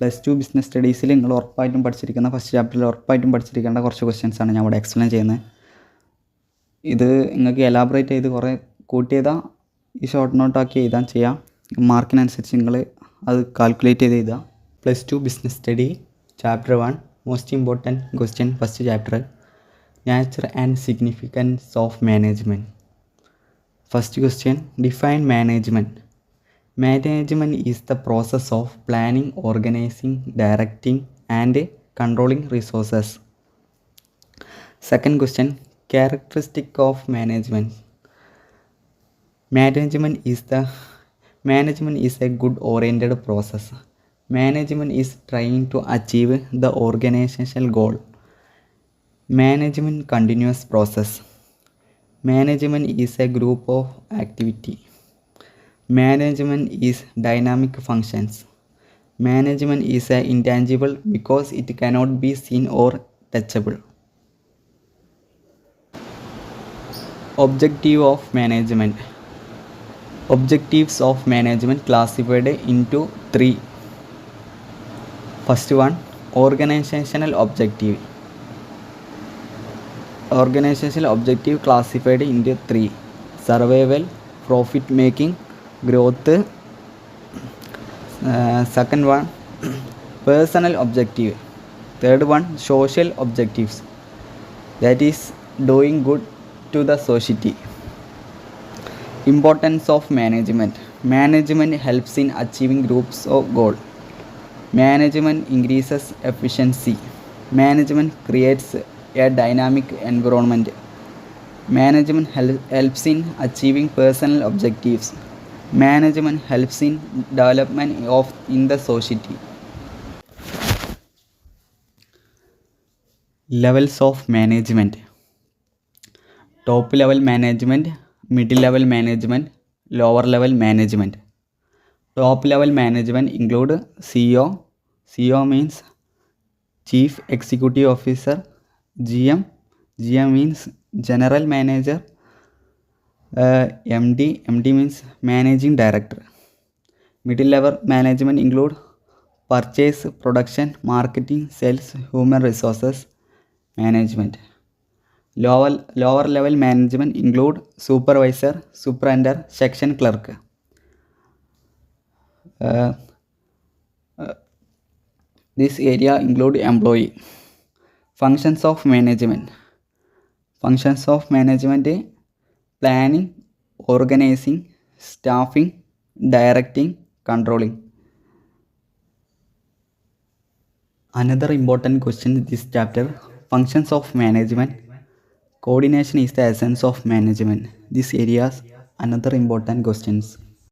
+2 business സ്റ്റഡീസിൽ നിങ്ങൾ ഉറപ്പായിട്ടും പഠിച്ചിരിക്കുന്ന first ചാപ്റ്ററിൽ ഉറപ്പായിട്ടും പഠിച്ചിരിക്കേണ്ട കുറച്ച് ക്വസ്റ്റ്യൻസാണ് ഞാൻ ഇവിടെ എക്സ്പ്ലെയിൻ ചെയ്യുന്നത്. ഇത് നിങ്ങൾക്ക് എലാബറേറ്റ് ചെയ്ത് കുറേ കൂട്ടിയതാ ഈ ഷോർട്ട് നോട്ടാക്കി എഴുതാൻ ചെയ്യാം. മാർക്കിനനുസരിച്ച് നിങ്ങൾ അത് കാൽക്കുലേറ്റ് ചെയ്ത് എഴുതുക. +2 business study chapter 1 most important question first chapter nature and significance of management. First question define management. Management is the process of planning, organizing, directing, and controlling resources. Second question, characteristic of management. Management is a good oriented process. Management is trying to achieve the organizational goal. Management continuous process. Management is a group of activity. Management is dynamic functions. Management is intangible because it cannot be seen or touchable. Objective of management. Objectives of management classified into 3. First one, organizational objective. Organizational objective classified into 3. Survival, profit making, growth. Second one, personal objective. Third one, social objectives, that is doing good to the society. Importance of management. Management helps in achieving groups of goal. Management increases efficiency. Management creates a dynamic environment. Management helps in achieving personal objectives. Management helps in development in the society. Levels of management. Top level management, middle level management, lower level management. Top level management include CEO. CEO means Chief Executive Officer. GM means General Manager. MD means Managing Director. Middle level management include purchase, production, marketing, sales, human resources management. Lower level management include supervisor, superintendent, section clerk. This area include employee. Functions of management. Functions of management: planning, organizing, staffing, directing, controlling. Another important question in this chapter, functions of management. Coordination is the essence of management. These areas another important questions.